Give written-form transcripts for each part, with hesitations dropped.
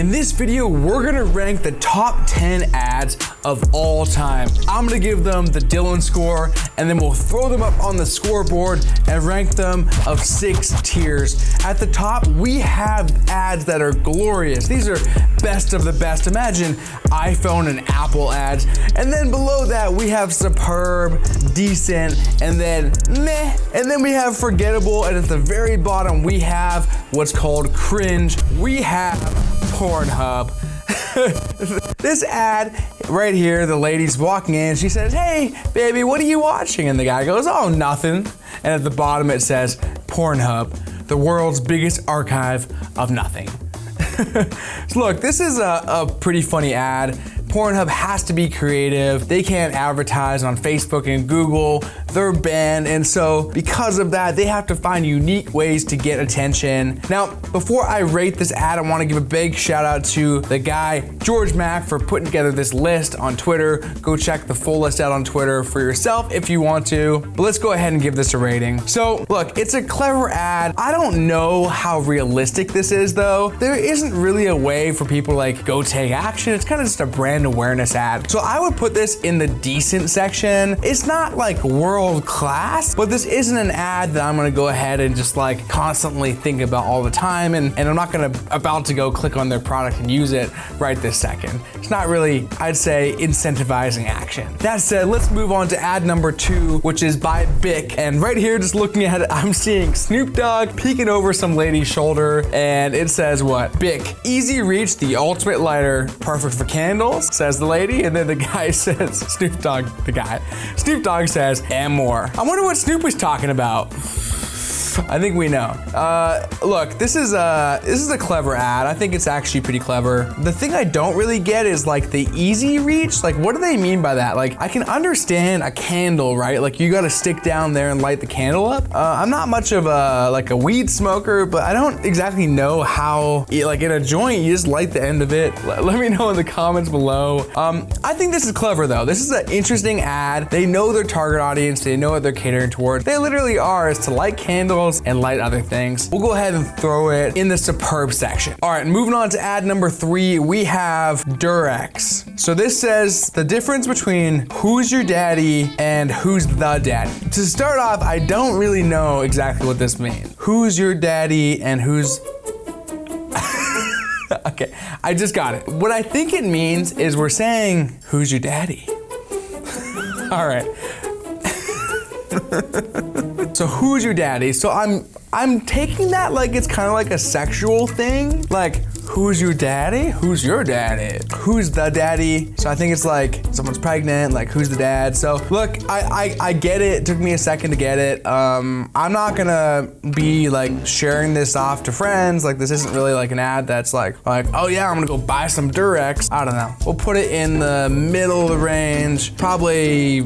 In this video, we're gonna rank the top 10 ads of all time. I'm gonna give them the Dylan score, and then we'll throw them up on the scoreboard and rank them of 6 tiers. At the top, we have ads that are glorious. These are best of the best. Imagine iPhone and Apple ads. And then below that, we have superb, decent, and then meh. And then we have forgettable, and at the very bottom, we have what's called cringe. We have Pornhub. This ad right here, the lady's walking in, she says, "Hey, baby, what are you watching?" And the guy goes, "Oh, nothing." And at the bottom it says, "Pornhub, the world's biggest archive of nothing." So look, this is a pretty funny ad. Pornhub has to be creative. They can't advertise on Facebook and Google. They're banned, and so because of that, they have to find unique ways to get attention. Now, before I rate this ad, I want to give a big shout out to the guy, George Mack, for putting together this list on Twitter. Go check the full list out on Twitter for yourself if you want to. But let's go ahead and give this a rating. So look, it's a clever ad. I don't know how realistic this is though. There isn't really a way for people to like go take action. It's kind of just a brand awareness ad. So I would put this in the decent section. It's not like world class, but this isn't an ad that I'm gonna go ahead and just like constantly think about all the time, and I'm not about to go click on their product and use it right this second. It's not really, I'd say, incentivizing action. That said, let's move on to ad number 2, which is by Bic. And right here, just looking at it, I'm seeing Snoop Dogg peeking over some lady's shoulder, and it says what? Bic, easy reach, the ultimate lighter, perfect for candles, says the lady, and then the guy says, Snoop Dogg says, and more. I wonder what Snoop was talking about. I think we know. Look, this is a clever ad. I think it's actually pretty clever. The thing I don't really get is like the easy reach. Like, what do they mean by that? Like, I can understand a candle, right? Like, you got to stick down there and light the candle up. I'm not much of a weed smoker, but I don't exactly know how. Like in a joint, you just light the end of it. Let me know in the comments below. I think this is clever though. This is an interesting ad. They know their target audience. They know what they're catering towards. They literally are is to light candles and light other things. We'll go ahead and throw it in the superb section. All right, moving on to ad number 3, we have Durex. So this says the difference between who's your daddy and who's the daddy. To start off, I don't really know exactly what this means. Who's your daddy and who's... Okay, I just got it. What I think it means is we're saying, who's your daddy? All right. So who's your daddy? So I'm taking that like it's kind of like a sexual thing. Like, who's your daddy? Who's your daddy? Who's the daddy? So I think it's like someone's pregnant, like who's the dad? So look, I get it. It took me a second to get it. I'm not gonna be like sharing this off to friends. Like, this isn't really like an ad that's like, oh yeah, I'm gonna go buy some Durex. I don't know. We'll put it in the middle of the range. Probably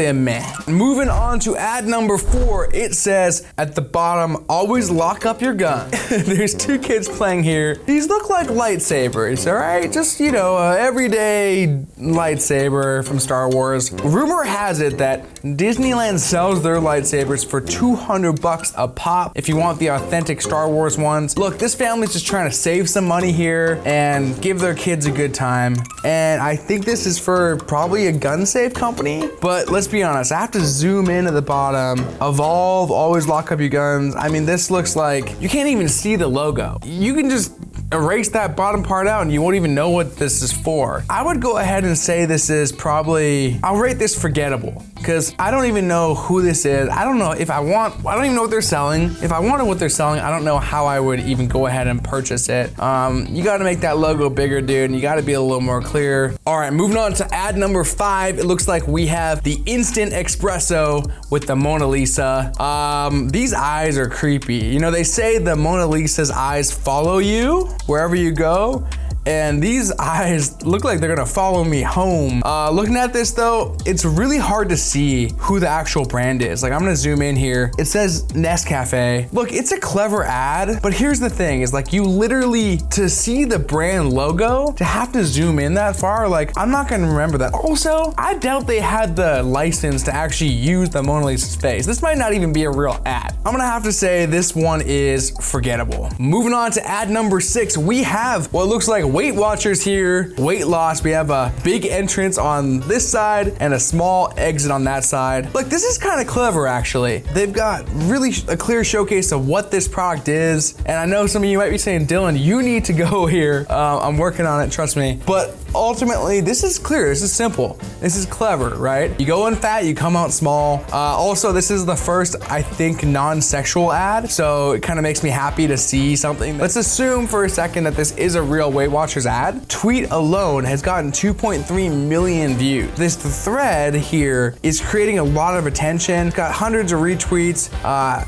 a meh. Moving on to ad number 4, it says at the bottom, always lock up your gun. There's 2 kids playing here. These look like lightsabers, all right? Just, you know, everyday lightsaber from Star Wars. Rumor has it that Disneyland sells their lightsabers for $200 a pop if you want the authentic Star Wars ones. Look, this family's just trying to save some money here and give their kids a good time. And I think this is for probably a gun safe company, but let's be honest, I have to zoom in at the bottom. Evolve, always lock up your guns. I mean, this looks like you can't even see the logo. You can just erase that bottom part out and you won't even know what this is for. I would go ahead and say this is probably, I'll rate this forgettable, because I don't even know who this is. I don't know if I don't even know what they're selling. If I wanted what they're selling, I don't know how I would even go ahead and purchase it. You gotta make that logo bigger, dude, and you gotta be a little more clear. All right, moving on to ad number 5. It looks like we have the instant espresso with the Mona Lisa. These eyes are creepy. You know, they say the Mona Lisa's eyes follow you wherever you go. And these eyes look like they're gonna follow me home. Looking at this though, it's really hard to see who the actual brand is. Like, I'm gonna zoom in here. It says Nescafe. Look, it's a clever ad, but here's the thing is like you literally, to see the brand logo, to have to zoom in that far, like I'm not gonna remember that. Also, I doubt they had the license to actually use the Mona Lisa's face. This might not even be a real ad. I'm gonna have to say this one is forgettable. Moving on to ad number 6, we have what looks like Weight Watchers here, weight loss. We have a big entrance on this side and a small exit on that side. Look, this is kind of clever actually. They've got really a clear showcase of what this product is. And I know some of you might be saying, Dylan, you need to go here. I'm working on it, trust me. But ultimately, this is clear, this is simple. This is clever, right? You go in fat, you come out small. Also, this is the first, I think, non-sexual ad. So it kind of makes me happy to see something. Let's assume for a second that this is a real Weight Watchers ad. Tweet alone has gotten 2.3 million views. This thread here is creating a lot of attention. It's got hundreds of retweets,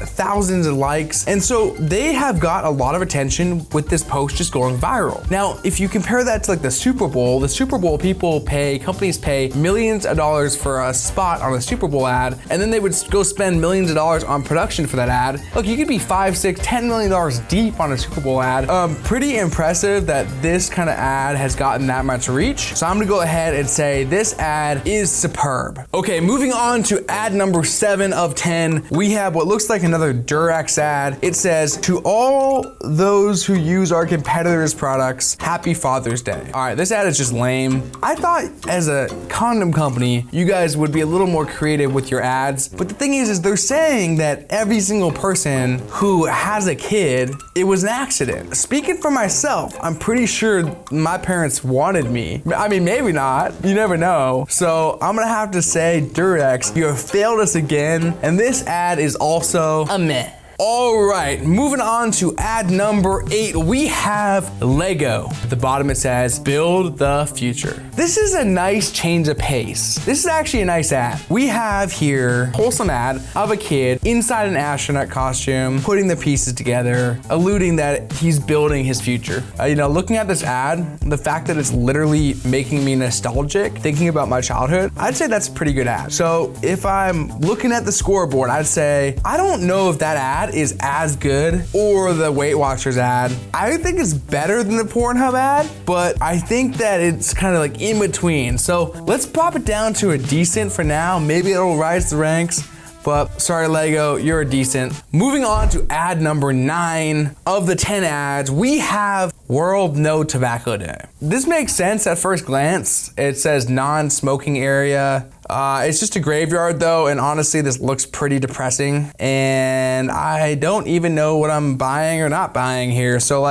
thousands of likes. And so they have got a lot of attention with this post just going viral. Now, if you compare that to like the Super Bowl companies pay millions of dollars for a spot on a Super Bowl ad, and then they would go spend millions of dollars on production for that ad. Look, you could be $5, $6, $10 million deep on a Super Bowl ad. Pretty impressive that this kind of ad has gotten that much reach. So I'm gonna go ahead and say this ad is superb. Okay, moving on to ad number 7 of 10. We have what looks like another Durex ad. It says, to all those who use our competitors' products, happy Father's Day. All right, this ad is just lame. I thought as a condom company, you guys would be a little more creative with your ads. But the thing is they're saying that every single person who has a kid, it was an accident. Speaking for myself, I'm pretty sure my parents wanted me. I mean, maybe not, you never know. So I'm gonna have to say, Durex, you have failed us again. And this ad is also a meh. All right, moving on to ad number 8, we have Lego. At the bottom it says, build the future. This is a nice change of pace. This is actually a nice ad. We have here a wholesome ad of a kid inside an astronaut costume, putting the pieces together, alluding that he's building his future. Looking at this ad, the fact that it's literally making me nostalgic, thinking about my childhood, I'd say that's a pretty good ad. So if I'm looking at the scoreboard, I'd say, I don't know if that ad is as good or the Weight Watchers ad. I think it's better than the Pornhub ad, but I think that it's kind of like in between. So let's pop it down to a decent for now. Maybe it'll rise the ranks, but sorry Lego, you're a decent. Moving on to ad number 9 of the 10 ads, we have World No Tobacco Day. This makes sense at first glance. It says non-smoking area. It's just a graveyard though, and honestly this looks pretty depressing, and I don't even know what I'm buying or not buying here. So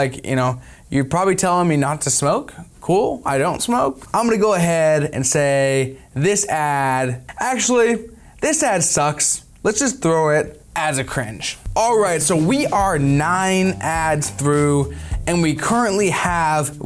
you're probably telling me not to smoke. Cool, I don't smoke. I'm gonna go ahead and say this ad sucks. Let's just throw it as a cringe. All right, so we are 9 ads through, and we currently have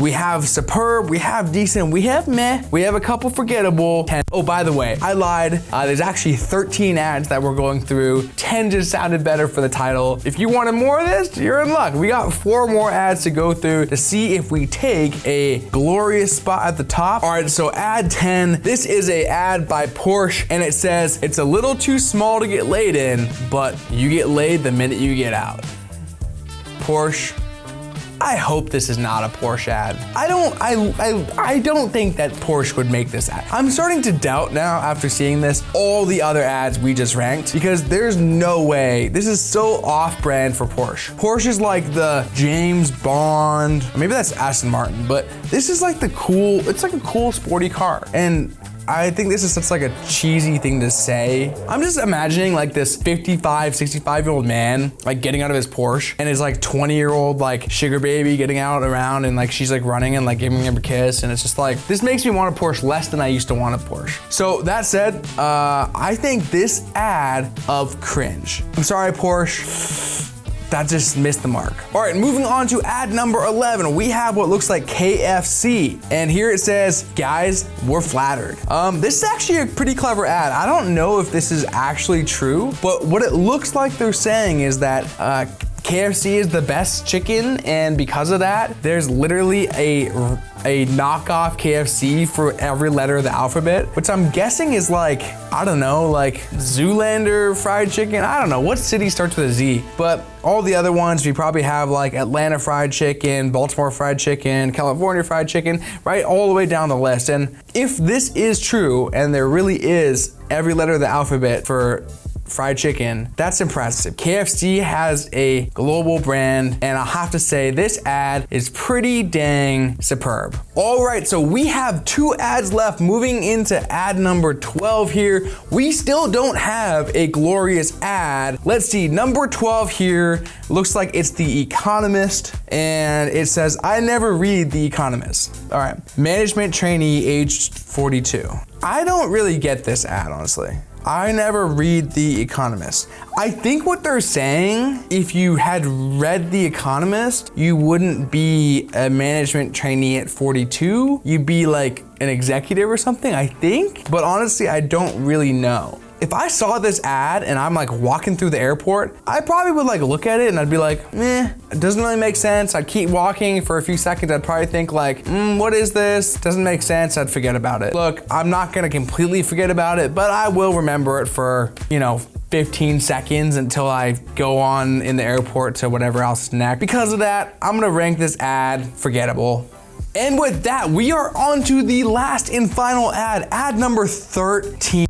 superb, we have decent, we have meh, we have a couple forgettable. 10. Oh, by the way, I lied. There's actually 13 ads that we're going through. 10 just sounded better for the title. If you wanted more of this, you're in luck. We got 4 more ads to go through to see if we take a glorious spot at the top. All right, so ad 10, this is a ad by Porsche, and it says, it's a little too small to get laid in, but you get laid the minute you get out. Porsche, I hope this is not a Porsche ad. I don't think that Porsche would make this ad. I'm starting to doubt now after seeing this, all the other ads we just ranked, because there's no way. This is so off-brand for Porsche. Porsche is like the James Bond, maybe that's Aston Martin, but this is like it's like a cool sporty car. And I think this is such like a cheesy thing to say. I'm just imagining like this 55, 65-year-old man like getting out of his Porsche, and his like 20-year-old like sugar baby getting out around, and like she's like running and like giving him a kiss, and it's just like, this makes me want a Porsche less than I used to want a Porsche. So that said, I think this ad of cringe. I'm sorry, Porsche. That just missed the mark. All right, moving on to ad number 11, we have what looks like KFC. And here it says, guys, we're flattered. This is actually a pretty clever ad. I don't know if this is actually true, but what it looks like they're saying is that KFC is the best chicken, and because of that, there's literally a knockoff KFC for every letter of the alphabet, which I'm guessing is like, I don't know, like Zoolander fried chicken. I don't know what city starts with a Z, but all the other ones, we probably have like Atlanta fried chicken, Baltimore fried chicken, California fried chicken, right? All the way down the list. And if this is true, and there really is every letter of the alphabet for fried chicken. That's impressive. KFC has a global brand, and I'll have to say this ad is pretty dang superb. All right, so we have 2 ads left. Moving into ad number 12 here. We still don't have a glorious ad. Let's see, number 12 here looks like it's The Economist, and it says, I never read The Economist. All right, management trainee aged 42. I don't really get this ad, honestly. I never read The Economist. I think what they're saying, if you had read The Economist, you wouldn't be a management trainee at 42. You'd be like an executive or something, I think. But honestly, I don't really know. If I saw this ad and I'm like walking through the airport, I probably would like look at it and I'd be like, it doesn't really make sense. I'd keep walking for a few seconds. I'd probably think like, what is this? Doesn't make sense. I'd forget about it. Look, I'm not gonna completely forget about it, but I will remember it for, 15 seconds until I go on in the airport to whatever else is next. Because of that, I'm gonna rank this ad forgettable. And with that, we are on to the last and final ad number 13.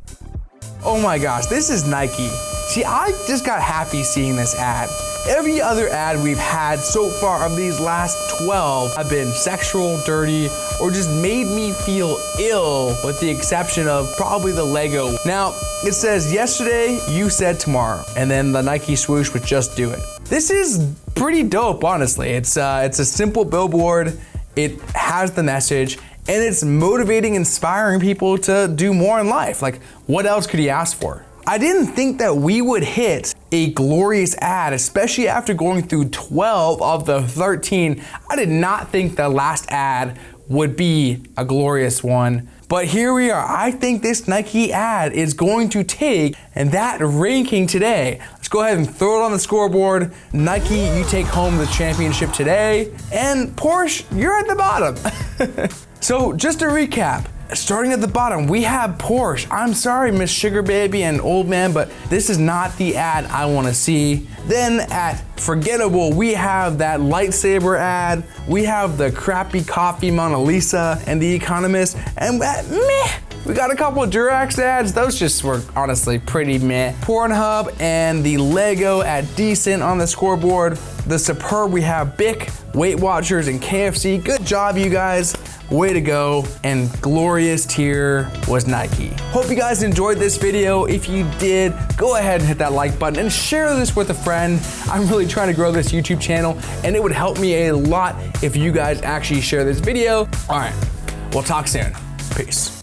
Oh my gosh, this is Nike. See, I just got happy seeing this ad. Every other ad we've had so far of these last 12 have been sexual, dirty, or just made me feel ill, with the exception of probably the Lego. Now, it says, yesterday you said tomorrow, and then the Nike swoosh would just do it. This is pretty dope, honestly. It's a simple billboard. It has the message, and it's motivating, inspiring people to do more in life. Like, what else could you ask for? I didn't think that we would hit a glorious ad, especially after going through 12 of the 13. I did not think the last ad would be a glorious one. But here we are. I think this Nike ad is going to take that ranking today. Let's go ahead and throw it on the scoreboard. Nike, you take home the championship today. And Porsche, you're at the bottom. So just to recap, starting at the bottom, we have Porsche. I'm sorry, Miss Sugar Baby and Old Man, but this is not the ad I wanna see. Then at forgettable, we have that lightsaber ad. We have the crappy coffee Mona Lisa and The Economist. And meh. We got a couple of Durax ads. Those just were honestly pretty meh. Pornhub and the Lego at decent on the scoreboard. The superb, we have Bic, Weight Watchers, and KFC. Good job, you guys. Way to go. And glorious tier was Nike. Hope you guys enjoyed this video. If you did, go ahead and hit that like button and share this with a friend. I'm really trying to grow this YouTube channel, and it would help me a lot if you guys actually share this video. All right, we'll talk soon. Peace.